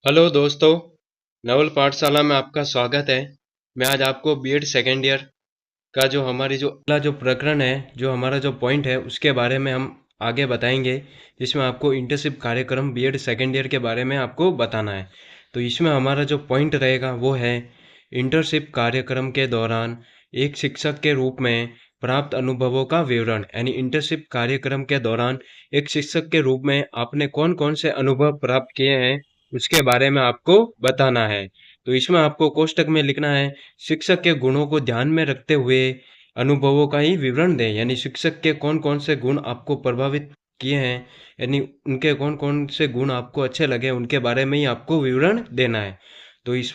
Hello दोस्तों, नवल पाठशाला में आपका स्वागत है। मैं आज आपको बीएड सेकेंड ईयर का जो हमारी जो अगला जो प्रकरण है, जो हमारा जो पॉइंट है, उसके बारे में हम आगे बताएंगे। जिसमें आपको इंटर्नशिप कार्यक्रम बीएड सेकेंड ईयर के बारे में आपको बताना है। तो इसमें हमारा जो पॉइंट रहेगा वो है इंटर्नशिप कार्यक्रम के दौरान एक शिक्षक के रूप में प्राप्त अनुभवों का विवरण। यानी इंटर्नशिप कार्यक्रम के दौरान एक शिक्षक के रूप में आपने कौन कौन से अनुभव प्राप्त किए हैं उसके बारे में आपको बताना है। तो इसमें आपको कोष्टक में लिखना है शिक्षक के गुणों को ध्यान में रखते हुए अनुभवों का ही विवरण दें। यानी शिक्षक के कौन कौन से गुण आपको प्रभावित किए हैं, यानी उनके कौन कौन से गुण आपको अच्छे लगे, उनके बारे में ही आपको विवरण देना है। तो इस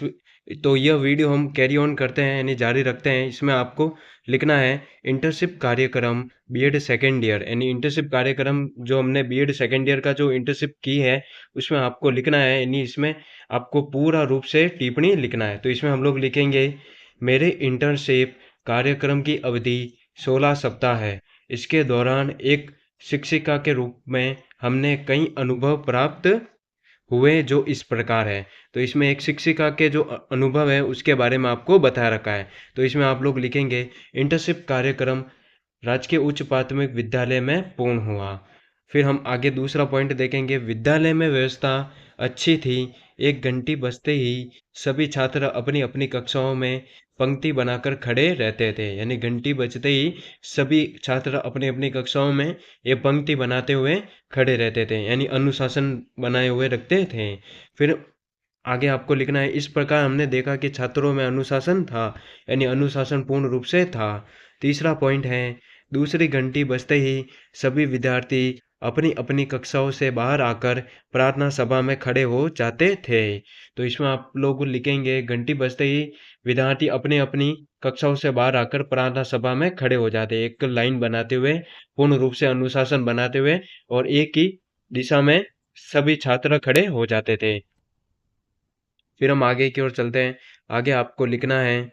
तो यह वीडियो हम कैरी ऑन करते हैं, यानी जारी रखते हैं। इसमें आपको लिखना है इंटर्नशिप कार्यक्रम बीएड सेकेंड ईयर। यानी इंटर्नशिप कार्यक्रम जो हमने बीएड सेकेंड ईयर का जो इंटर्नशिप की है उसमें आपको लिखना है, यानी इसमें आपको पूरा रूप से टिप्पणी लिखना है। तो इसमें हम लोग लिखेंगे मेरे इंटर्नशिप कार्यक्रम की अवधि 16 सप्ताह है। इसके दौरान एक शिक्षिका के रूप में हमने कई अनुभव प्राप्त हुए जो इस प्रकार है। तो इसमें एक शिक्षिका के जो अनुभव है उसके बारे में आपको बता रखा है। तो इसमें आप लोग लिखेंगे इंटर्नशिप कार्यक्रम राजकीय उच्च प्राथमिक विद्यालय में पूर्ण हुआ। फिर हम आगे दूसरा पॉइंट देखेंगे, विद्यालय में व्यवस्था अच्छी थी। एक घंटी बजते ही सभी छात्र अपनी अपनी कक्षाओं में पंक्ति बनाकर खड़े रहते थे। यानी घंटी बजते ही सभी छात्र अपनी अपनी कक्षाओं में ये पंक्ति बनाते हुए खड़े रहते थे, यानी अनुशासन बनाए हुए रखते थे। फिर आगे आपको लिखना है इस प्रकार हमने देखा कि छात्रों में अनुशासन था, यानी अनुशासन पूर्ण रूप से था। तीसरा पॉइंट है दूसरी घंटी बजते ही सभी विद्यार्थी अपनी अपनी कक्षाओं से बाहर आकर प्रार्थना सभा में खड़े हो जाते थे। तो इसमें आप लोग लिखेंगे घंटी बजते ही विद्यार्थी अपनी अपनी कक्षाओं से बाहर आकर प्रार्थना सभा में खड़े हो जाते, एक लाइन बनाते हुए, पूर्ण रूप से अनुशासन बनाते हुए, और एक ही दिशा में सभी छात्र खड़े हो जाते थे। फिर हम आगे की ओर चलते हैं। आगे आपको लिखना है,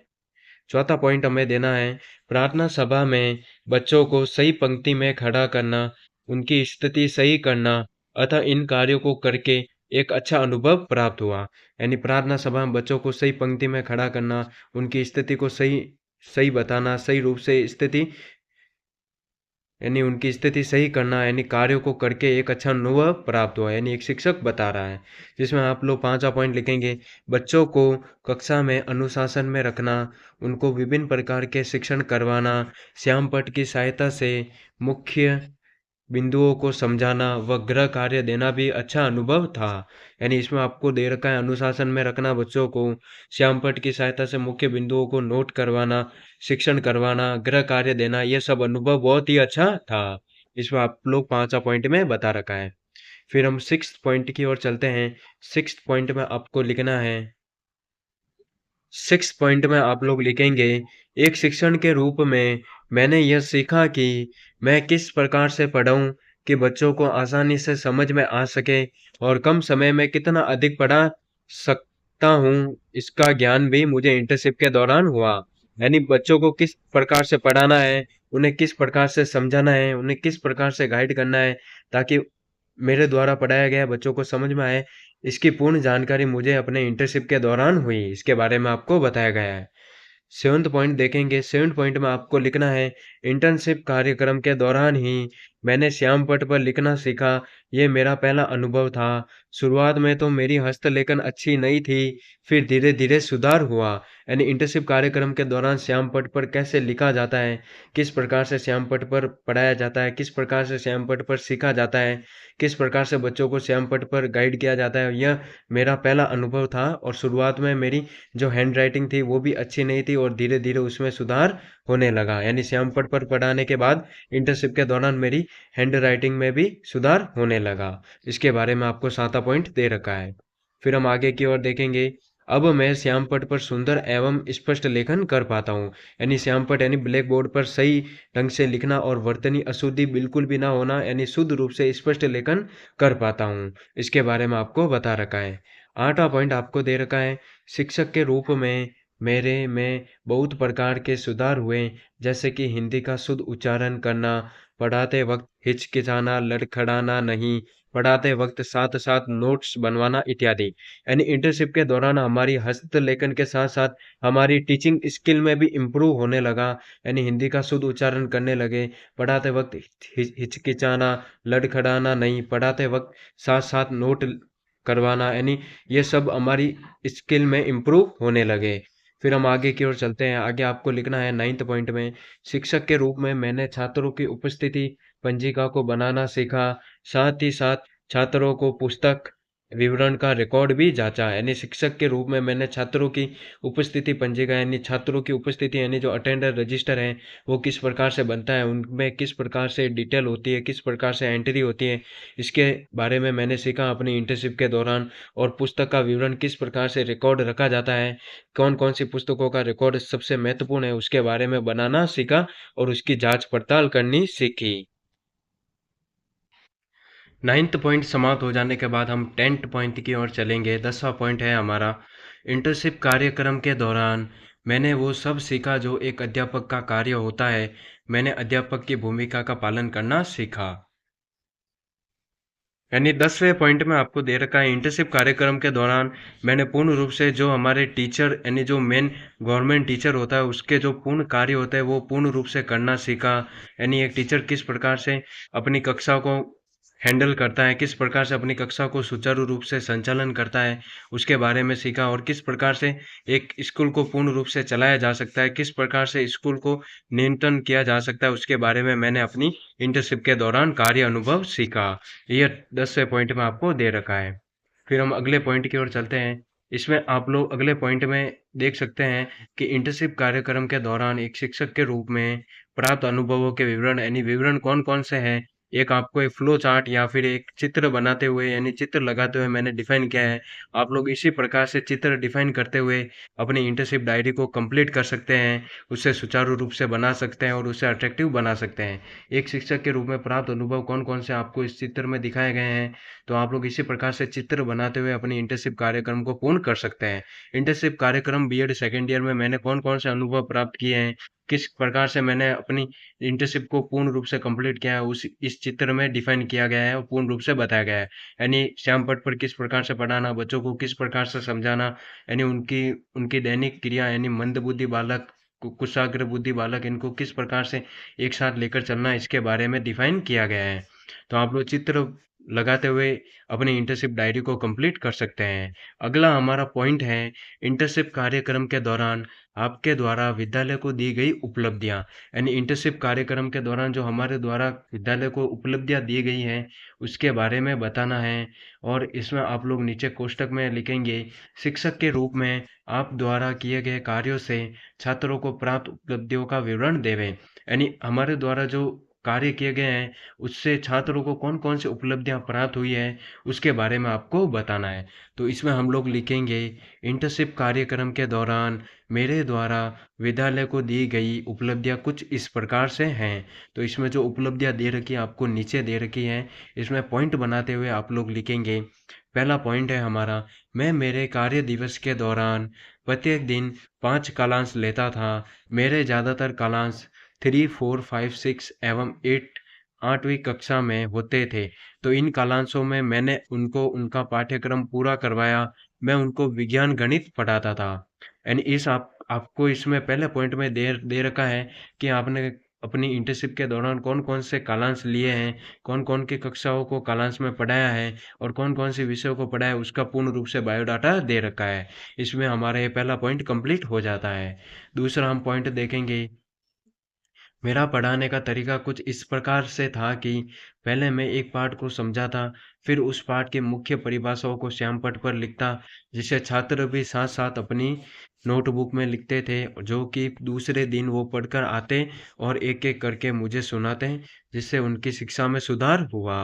चौथा पॉइंट हमें देना है प्रार्थना सभा में बच्चों को सही पंक्ति में खड़ा करना, उनकी स्थिति सही करना, अतः इन कार्यों को करके एक अच्छा अनुभव प्राप्त हुआ। यानी प्रार्थना सभा में बच्चों को सही पंक्ति में खड़ा करना, उनकी स्थिति को सही सही बताना, सही रूप से स्थिति, यानी उनकी स्थिति सही करना, यानी कार्यों को करके एक अच्छा अनुभव प्राप्त हुआ, यानी एक शिक्षक बता रहा है। जिसमें आप लोग पांचवा पॉइंट लिखेंगे बच्चों को कक्षा में अनुशासन में रखना, उनको विभिन्न प्रकार के शिक्षण करवाना, श्यामपट्ट की सहायता से मुख्य बिंदुओं को समझाना व गृह कार्य देना भी अच्छा अनुभव था। यानी इसमें आपको दे रखा है अनुशासन में रखना बच्चों को, श्यामपट्ट की सहायता से मुख्य बिंदुओं को नोट करवाना, शिक्षण करवाना, गृह कार्य देना, ये सब अनुभव बहुत ही अच्छा था। इसमें आप लोग पांचवा पॉइंट में बता रखा है। फिर हम सिक्स पॉइंट की ओर चलते हैं। सिक्स पॉइंट में आपको लिखना है, सिक्स पॉइंट में आप लोग लिखेंगे एक शिक्षण के रूप में मैंने यह सीखा कि मैं किस प्रकार से पढ़ाऊं कि बच्चों को आसानी से समझ में आ सके और कम समय में कितना अधिक पढ़ा सकता हूं, इसका ज्ञान भी मुझे इंटर्नशिप के दौरान हुआ। यानी बच्चों को किस प्रकार से पढ़ाना है, उन्हें किस प्रकार से समझाना है, उन्हें किस प्रकार से गाइड करना है ताकि मेरे द्वारा पढ़ाया गया बच्चों को समझ में आए, इसकी पूर्ण जानकारी मुझे अपने इंटर्नशिप के दौरान हुई। इसके बारे में आपको बताया गया है। सेवंथ पॉइंट देखेंगे। सेवंथ पॉइंट में आपको लिखना है इंटर्नशिप कार्यक्रम के दौरान ही मैंने श्यामपट्ट पर लिखना सीखा। ये मेरा पहला अनुभव था। शुरुआत में तो मेरी हस्तलेखन अच्छी नहीं थी, फिर धीरे धीरे सुधार हुआ। यानी इंटर्नशिप कार्यक्रम के दौरान श्यामपट्ट पर कैसे लिखा जाता है, किस प्रकार से श्यामपट्ट पर पढ़ाया जाता है, किस प्रकार से श्यामपट्ट पर सीखा जाता है, किस प्रकार से बच्चों को श्यामपट्ट पर गाइड किया जाता है, यह मेरा पहला अनुभव था। और शुरुआत में मेरी जो हैंड राइटिंग थी वो भी अच्छी नहीं थी और धीरे धीरे उसमें सुधार होने लगा। यानी श्यामपट्ट पर पढ़ाने के बाद इंटर्नशिप के दौरान मेरी हैंड राइटिंग में भी सुधार होने लगा। इसके बारे में आपको 7वां पॉइंट दे रखा है। फिर हम आगे की ओर देखेंगे। अब मैं श्यामपट्ट पर सुंदर एवं स्पष्ट लेखन कर पाता हूँ। यानी श्यामपट्ट यानी ब्लैक बोर्ड पर सही ढंग से लिखना और वर्तनी अशुद्धि बिल्कुल भी ना होना, यानी शुद्ध रूप से स्पष्ट लेखन कर पाता हूँ। इसके बारे में आपको बता रखा है। 8वां पॉइंट आपको दे रखा है शिक्षक के रूप में मेरे में बहुत प्रकार के सुधार हुए, जैसे कि हिंदी का शुद्ध उच्चारण करना, पढ़ाते वक्त हिचकिचाना लड़खड़ाना नहीं, पढ़ाते वक्त साथ साथ नोट्स बनवाना इत्यादि। यानी इंटर्नशिप के दौरान हमारी हस्तलेखन के साथ साथ हमारी टीचिंग स्किल में भी इम्प्रूव होने लगा। यानी हिंदी का शुद्ध उच्चारण करने लगे। पढ़ाते वक्त हिचकिचाना, लड़खड़ाना नहीं, पढ़ाते वक्त साथ साथ नोट करवाना, यानी ये सब हमारी स्किल में इम्प्रूव होने लगे। फिर हम आगे की ओर चलते हैं। आगे आपको लिखना है 9th पॉइंट में, शिक्षक के रूप में मैंने छात्रों की उपस्थिति पंजिका को बनाना सीखा। साथ ही साथ छात्रों को पुस्तक विवरण का रिकॉर्ड भी जांचा। यानी शिक्षक के रूप में मैंने छात्रों की उपस्थिति पंजिका, यानी छात्रों की उपस्थिति, यानी जो अटेंडर रजिस्टर है वो किस प्रकार से बनता है, उनमें किस प्रकार से डिटेल होती है, किस प्रकार से एंट्री होती है, इसके बारे में मैंने सीखा अपनी इंटर्नशिप के दौरान। और पुस्तक का विवरण किस प्रकार से रिकॉर्ड रखा जाता है, कौन कौन सी पुस्तकों का रिकॉर्ड सबसे महत्वपूर्ण है, उसके बारे में बनाना सीखा और उसकी जांच पड़ताल करनी सीखी। 9th पॉइंट समाप्त हो जाने के बाद हम 10th पॉइंट की ओर चलेंगे। 10वां पॉइंट है हमारा, इंटर्नशिप कार्यक्रम के दौरान मैंने वो सब सीखा जो एक अध्यापक का कार्य होता है। मैंने अध्यापक की भूमिका का पालन करना सीखा। यानी 10वें पॉइंट में आपको दे रखा है, इंटर्नशिप कार्यक्रम के दौरान मैंने पूर्ण रूप से जो हमारे टीचर, यानी जो मेन गवर्नमेंट टीचर होता है उसके जो पूर्ण कार्य होते हैं वो पूर्ण रूप से करना सीखा। यानी एक टीचर किस प्रकार से अपनी कक्षा को हैंडल करता है, किस प्रकार से अपनी कक्षा को सुचारू रूप से संचालन करता है, उसके बारे में सीखा। और किस प्रकार से एक स्कूल को पूर्ण रूप से चलाया जा सकता है, किस प्रकार से स्कूल को नियंत्रण किया जा सकता है, उसके बारे में मैंने अपनी इंटर्नशिप के दौरान कार्य अनुभव सीखा। ये 10वें पॉइंट में आपको दे रखा है। फिर हम अगले पॉइंट की ओर चलते हैं। इसमें आप लोग अगले पॉइंट में देख सकते हैं कि इंटर्नशिप कार्यक्रम के दौरान एक शिक्षक के रूप में प्राप्त अनुभवों के विवरण, यानी विवरण कौन कौन से हैं, एक आपको एक फ्लो चार्ट या फिर एक चित्र बनाते हुए, यानी चित्र लगाते हुए मैंने डिफाइन किया है। आप लोग इसी प्रकार से चित्र डिफाइन करते हुए अपनी इंटर्नशिप डायरी को कंप्लीट कर सकते हैं, उसे सुचारू रूप से बना सकते हैं और उसे अट्रैक्टिव बना सकते हैं। एक शिक्षक के रूप में प्राप्त अनुभव कौन कौन से आपको इस चित्र में दिखाए गए हैं, तो आप लोग इसी प्रकार से चित्र बनाते हुए अपनी इंटर्नशिप कार्यक्रम को पूर्ण कर सकते हैं। इंटर्नशिप कार्यक्रम बीएड सेकेंड ईयर में मैंने कौन कौन से अनुभव प्राप्त किए हैं, किस प्रकार से मैंने अपनी इंटर्नशिप को पूर्ण रूप से कंप्लीट किया है, उस इस चित्र में डिफाइन किया गया है और पूर्ण रूप से बताया गया है। यानी श्याम पट पर किस प्रकार से पढ़ाना, बच्चों को किस प्रकार से समझाना, यानी उनकी उनकी दैनिक क्रिया, यानी मंदबुद्धि बालक, कुशाग्र बुद्धि बालक, इनको किस प्रकार से एक साथ लेकर चलना, इसके बारे में डिफाइन किया गया है। तो आप लोग चित्र लगाते हुए अपनी इंटर्नशिप डायरी को कंप्लीट कर सकते हैं। अगला हमारा पॉइंट है, इंटर्नशिप कार्यक्रम के दौरान आपके द्वारा विद्यालय को दी गई उपलब्धियां। यानी इंटर्नशिप कार्यक्रम के दौरान जो हमारे द्वारा विद्यालय को उपलब्धियां दी गई हैं उसके बारे में बताना है। और इसमें आप लोग नीचे कोष्टक में लिखेंगे, शिक्षक के रूप में आप द्वारा किए गए कार्यों से छात्रों को प्राप्त उपलब्धियों का विवरण देवें। यानी हमारे द्वारा जो कार्य किए गए हैं उससे छात्रों को कौन कौन सी उपलब्धियां प्राप्त हुई है उसके बारे में आपको बताना है। तो इसमें हम लोग लिखेंगे, इंटर्नशिप कार्यक्रम के दौरान मेरे द्वारा विद्यालय को दी गई उपलब्धियां कुछ इस प्रकार से हैं। तो इसमें जो उपलब्धियां दे रखी है आपको नीचे दे रखी हैं, इसमें पॉइंट बनाते हुए आप लोग लिखेंगे। पहला पॉइंट है हमारा, मैं मेरे कार्य दिवस के दौरान प्रत्येक दिन 5 कालांश लेता था। मेरे ज़्यादातर कालांश 3, 4, 5, 6 एवं 8 8वीं कक्षा में होते थे। तो इन कालांशों में मैंने उनको उनका पाठ्यक्रम पूरा करवाया। मैं उनको विज्ञान गणित पढ़ाता था। यानी इस आपको इसमें पहले पॉइंट में दे रखा है कि आपने अपनी इंटर्नशिप के दौरान कौन कौन से कालांश लिए हैं, कौन कौन की कक्षाओं को कालांश में पढ़ाया है और कौन कौन से विषयों को पढ़ाया है, उसका पूर्ण रूप से बायोडाटा दे रखा है। इसमें हमारा ये पहला पॉइंट कंप्लीट हो जाता है। दूसरा हम पॉइंट देखेंगे, मेरा पढ़ाने का तरीका कुछ इस प्रकार से था कि पहले मैं एक पाठ को समझाता, फिर उस पाठ की मुख्य परिभाषाओं को श्यामपट्ट पर लिखता, जिसे छात्र भी साथ साथ अपनी नोटबुक में लिखते थे, जो कि दूसरे दिन वो पढ़कर आते और एक एक करके मुझे सुनाते, जिससे उनकी शिक्षा में सुधार हुआ।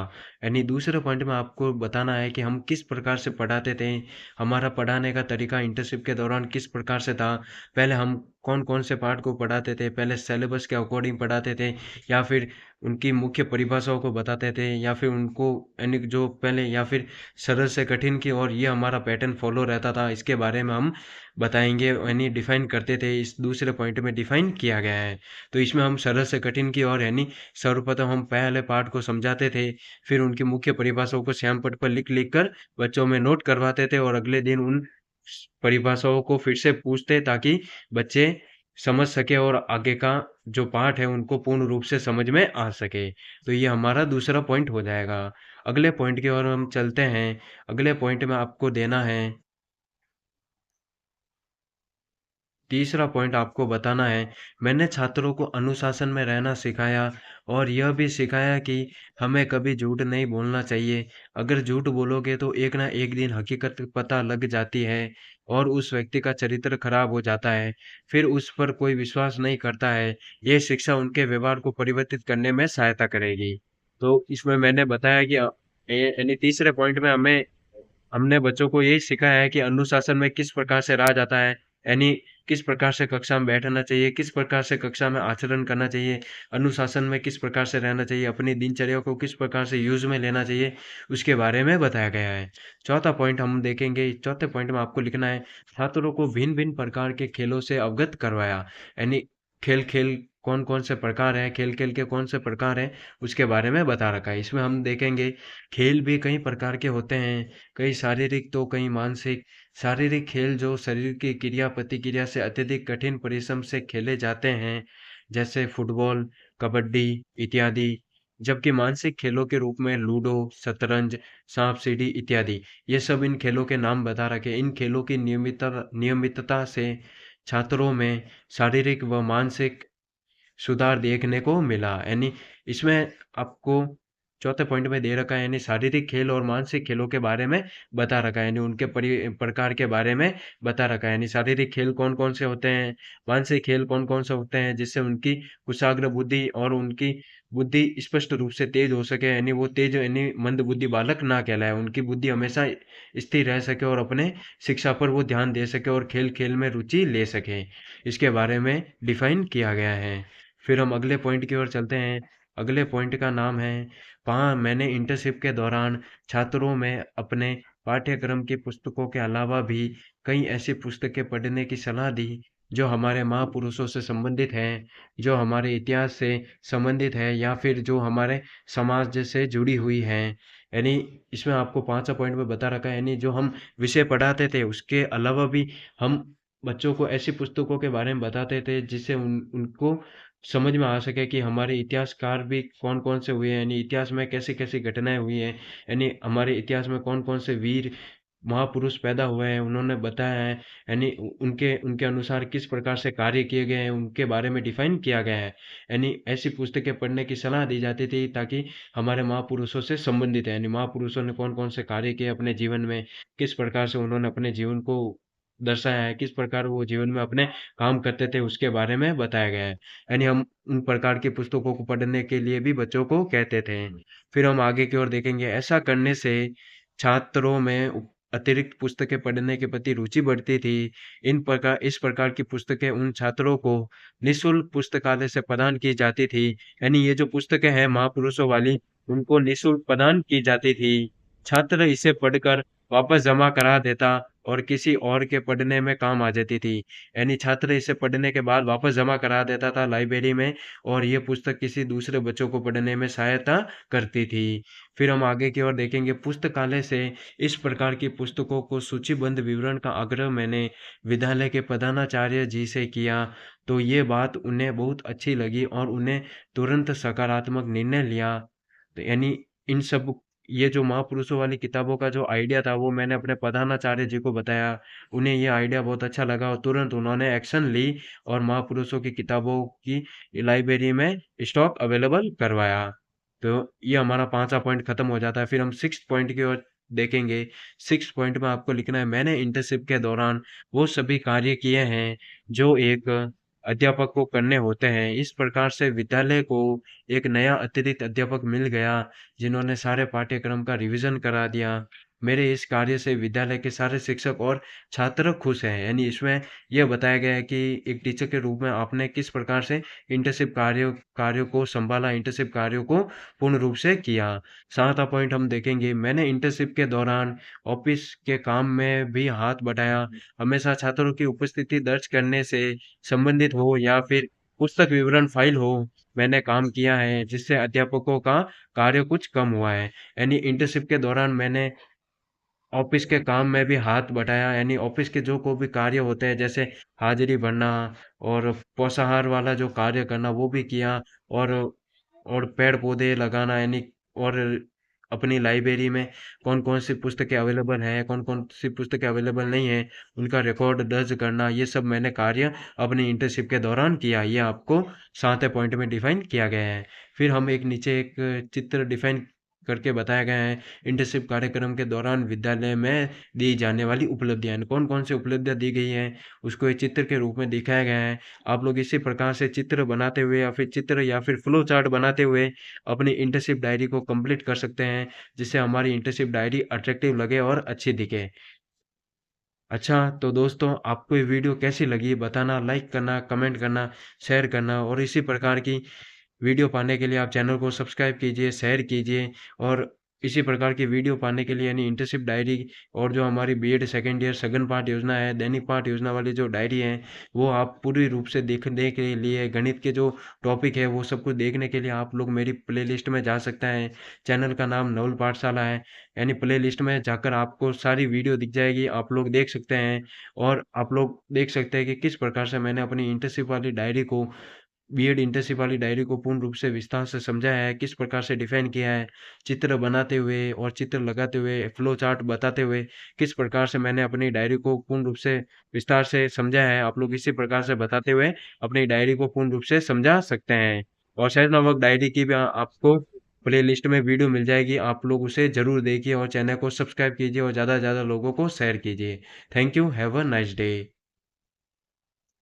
यानी दूसरे पॉइंट में आपको बताना है कि हम किस प्रकार से पढ़ाते थे, हमारा पढ़ाने का तरीका इंटर्नशिप के दौरान किस प्रकार से था। पहले हम कौन कौन से पाठ को पढ़ाते थे, पहले सिलेबस के अकॉर्डिंग पढ़ाते थे या फिर उनकी मुख्य परिभाषाओं को बताते थे या फिर उनको यानी जो पहले या फिर सरल से कठिन की और ये हमारा पैटर्न फॉलो रहता था, इसके बारे में हम बताएंगे यानी डिफाइन करते थे। इस दूसरे पॉइंट में डिफाइन किया गया है। तो इसमें हम सरल से कठिन की और यानी सर्वप्रथम हम पहले पार्ट को समझाते थे, फिर उनकी मुख्य परिभाषाओं को श्याम पट्ट पर लिख लिख कर बच्चों में नोट करवाते थे और अगले दिन उन परिभाषाओं को फिर से पूछते ताकि बच्चे समझ सके और आगे का जो पाठ है उनको पूर्ण रूप से समझ में आ सके। तो ये हमारा दूसरा पॉइंट हो जाएगा। अगले पॉइंट की ओर हम चलते हैं। अगले पॉइंट में आपको देना है, तीसरा पॉइंट आपको बताना है, मैंने छात्रों को अनुशासन में रहना सिखाया और यह भी सिखाया कि हमें कभी झूठ नहीं बोलना चाहिए। अगर झूठ बोलोगे तो एक ना एक दिन हकीकत पता लग जाती है और उस व्यक्ति का चरित्र खराब हो जाता है। फिर उस पर कोई विश्वास नहीं करता है। ये शिक्षा उनके व्यवहार को परिवर्तित करने में सहायता करेगी। तो इसमें मैंने बताया कि यानी तीसरे पॉइंट में हमने बच्चों को यही सिखाया है कि अनुशासन में किस प्रकार से रहा जाता है, यानी किस प्रकार से कक्षा में बैठना चाहिए, किस प्रकार से कक्षा में आचरण करना चाहिए, अनुशासन में किस प्रकार से रहना चाहिए, अपनी दिनचर्या को किस प्रकार से यूज में लेना चाहिए, उसके बारे में बताया गया है। चौथा पॉइंट हम देखेंगे। चौथे पॉइंट में आपको लिखना है, छात्रों को भिन्न भिन्न प्रकार के खेलों से अवगत करवाया, यानी खेल खेल कौन कौन से प्रकार हैं, खेल खेल के कौन से प्रकार हैं, उसके बारे में बता रखा है। इसमें हम देखेंगे खेल भी कई प्रकार के होते हैं, कई शारीरिक तो कई मानसिक। शारीरिक खेल जो शरीर की क्रिया प्रतिक्रिया से अत्यधिक कठिन परिश्रम से खेले जाते हैं, जैसे फुटबॉल, कबड्डी इत्यादि। जबकि मानसिक खेलों के रूप में लूडो, शतरंज, सांप सीढ़ी इत्यादि, ये सब इन खेलों के नाम बता रखे। इन खेलों की नियमितता से छात्रों में शारीरिक व मानसिक सुधार देखने को मिला। यानी इसमें आपको चौथे पॉइंट में दे रखा है, यानी शारीरिक खेल और मानसिक खेलों के बारे में बता रखा है, यानी उनके प्रकार के बारे में बता रखा है। यानी शारीरिक खेल कौन कौन से होते हैं, मानसिक खेल कौन कौन से होते हैं, जिससे उनकी कुशाग्र बुद्धि और उनकी बुद्धि स्पष्ट रूप से तेज हो सके, यानी वो तेज यानी मंद बुद्धि बालक ना कहलाए, उनकी बुद्धि हमेशा स्थिर रह सके और अपने शिक्षा पर वो ध्यान दे सके और खेल खेल में रुचि ले सके। इसके बारे में डिफाइन किया गया है। फिर हम अगले पॉइंट की ओर चलते हैं। अगले पॉइंट का नाम है, मैंने इंटर्नशिप के दौरान छात्रों में अपने पाठ्यक्रम की पुस्तकों के अलावा भी कई ऐसी पुस्तकें पढ़ने की सलाह दी जो हमारे महापुरुषों से संबंधित हैं, जो हमारे इतिहास से संबंधित है या फिर जो हमारे समाज से जुड़ी हुई हैं। यानी इसमें आपको पांचवा पॉइंट में बता रखा है, यानी जो हम विषय पढ़ाते थे उसके अलावा भी हम बच्चों को ऐसी पुस्तकों के बारे में बताते थे जिससे उनको समझ में आ सके कि हमारे इतिहासकार भी कौन कौन से हुए हैं, यानी इतिहास में कैसी कैसी घटनाएं हुई हैं, यानी हमारे इतिहास में कौन कौन से वीर महापुरुष पैदा हुए हैं, उन्होंने बताया है, यानी उनके उनके अनुसार किस प्रकार से कार्य किए गए हैं, उनके बारे में डिफाइन किया गया है। यानी ऐसी पुस्तकें पढ़ने की सलाह दी जाती थी ताकि हमारे महापुरुषों से संबंधित है, यानी महापुरुषों ने कौन कौन से कार्य किए अपने जीवन में, किस प्रकार से उन्होंने अपने जीवन को दर्शाया है, किस प्रकार वो जीवन में अपने काम करते थे, उसके बारे में बताया गया है। यानी हम उन प्रकार की पुस्तकों को पढ़ने के लिए भी बच्चों को कहते थे। फिर हम आगे की ओर देखेंगे, ऐसा करने से छात्रों में अतिरिक्त पुस्तकें पढ़ने के प्रति रुचि बढ़ती थी। इस प्रकार की पुस्तकें उन छात्रों को निःशुल्क पुस्तकालय से प्रदान की जाती थी। यानी ये जो पुस्तकें हैं महापुरुषों वाली, उनको निःशुल्क प्रदान की जाती थी। छात्र इसे पढ़कर वापस जमा करा देता और किसी और के पढ़ने में काम आ जाती थी। यानी छात्र इसे पढ़ने के बाद वापस जमा करा देता था लाइब्रेरी में और ये पुस्तक किसी दूसरे बच्चों को पढ़ने में सहायता करती थी। फिर हम आगे की ओर देखेंगे, पुस्तकालय से इस प्रकार की पुस्तकों को सूचीबद्ध विवरण का आग्रह मैंने विद्यालय के प्रधानाचार्य जी से किया, तो ये बात उन्हें बहुत अच्छी लगी और उन्हें तुरंत सकारात्मक निर्णय लिया। तो यानी इन सब ये जो महापुरुषों वाली किताबों का जो आइडिया था वो मैंने अपने प्रधानाचार्य जी को बताया। उन्हें ये आइडिया बहुत अच्छा लगा और तुरंत उन्होंने एक्शन ली और महापुरुषों की किताबों की लाइब्रेरी में स्टॉक अवेलेबल करवाया। तो ये हमारा पांचवा पॉइंट खत्म हो जाता है। फिर हम सिक्स पॉइंट की ओर देखेंगे। सिक्स पॉइंट में आपको लिखना है, मैंने इंटर्नशिप के दौरान वो सभी कार्य किए हैं जो एक अध्यापक को करने होते हैं। इस प्रकार से विद्यालय को एक नया अतिरिक्त अध्यापक मिल गया जिन्होंने सारे पाठ्यक्रम का रिवीजन करा दिया। मेरे इस कार्य से विद्यालय के सारे शिक्षक और छात्र खुश हैं। यानी इसमें यह बताया गया है कि एक टीचर के रूप में आपने किस प्रकार से इंटर्नशिप कार्यों को संभाला, इंटर्नशिप कार्यों को पूर्ण रूप से किया। 7वां पॉइंट हम देखेंगे, मैंने इंटर्नशिप के दौरान ऑफिस के काम में भी हाथ बटाया। हमेशा छात्रों की उपस्थिति दर्ज करने से संबंधित हो या फिर पुस्तक विवरण फाइल हो, मैंने काम किया है, जिससे अध्यापकों का कार्य कुछ कम हुआ है। यानी इंटर्नशिप के दौरान मैंने ऑफिस के काम में भी हाथ बटाया। यानी ऑफिस के जो कोई भी कार्य होते हैं, जैसे हाजिरी भरना और पोषाहार वाला जो कार्य करना, वो भी किया। और पेड़ पौधे लगाना, यानी और अपनी लाइब्रेरी में कौन कौन सी पुस्तकें अवेलेबल हैं, कौन कौन सी पुस्तकें अवेलेबल नहीं है, उनका रिकॉर्ड दर्ज करना, ये सब मैंने कार्य अपनी इंटर्नशिप के दौरान किया। ये आपको 7वें पॉइंट में डिफाइन किया गया है। फिर हम एक नीचे एक चित्र डिफाइन करके बताया गया है, इंटर्नशिप कार्यक्रम के दौरान विद्यालय में दी जाने वाली उपलब्धियां, कौन कौन सी उपलब्धियां दी गई हैं, उसको एक चित्र के रूप में दिखाया गया है। आप लोग इसी प्रकार से चित्र बनाते हुए या फिर फ्लो चार्ट बनाते हुए अपनी इंटर्नशिप डायरी को कंप्लीट कर सकते हैं, जिससे हमारी इंटर्नशिप डायरी अट्रैक्टिव लगे और अच्छी दिखे। अच्छा, तो दोस्तों आपको ये वीडियो कैसी लगी बताना, लाइक करना, कमेंट करना, शेयर करना। और इसी प्रकार की वीडियो पाने के लिए आप चैनल को सब्सक्राइब कीजिए, शेयर कीजिए। और इसी प्रकार की वीडियो पाने के लिए, यानी इंटर्नशिप डायरी और जो हमारी बीएड सेकंड ईयर सघन पाठ योजना है, दैनिक पाठ योजना वाली जो डायरी है, वो आप पूरी रूप से देखने के लिए, गणित के जो टॉपिक है वो सब कुछ देखने के लिए आप लोग मेरी प्लेलिस्ट में जा सकते हैं। चैनल का नाम नवल पाठशाला है। यानी प्लेलिस्ट में जाकर आपको सारी वीडियो दिख जाएगी, आप लोग देख सकते हैं। और आप लोग देख सकते हैं कि किस प्रकार से मैंने अपनी इंटर्नशिप वाली डायरी को, बीएड इंटर्नशिप वाली डायरी को पूर्ण रूप से विस्तार से समझाया है, किस प्रकार से डिफाइन किया है, चित्र बनाते हुए और चित्र लगाते हुए, फ्लो चार्ट बताते हुए, किस प्रकार से मैंने अपनी डायरी को पूर्ण रूप से विस्तार से समझा है। आप लोग इसी प्रकार से बताते हुए अपनी डायरी को पूर्ण रूप से समझा सकते हैं। और सहज नामक डायरी की भी आपको प्लेलिस्ट में वीडियो मिल जाएगी, आप लोग उसे जरूर देखिए और चैनल को सब्सक्राइब कीजिए और ज़्यादा से ज़्यादा लोगों को शेयर कीजिए। Thank you, have a nice day.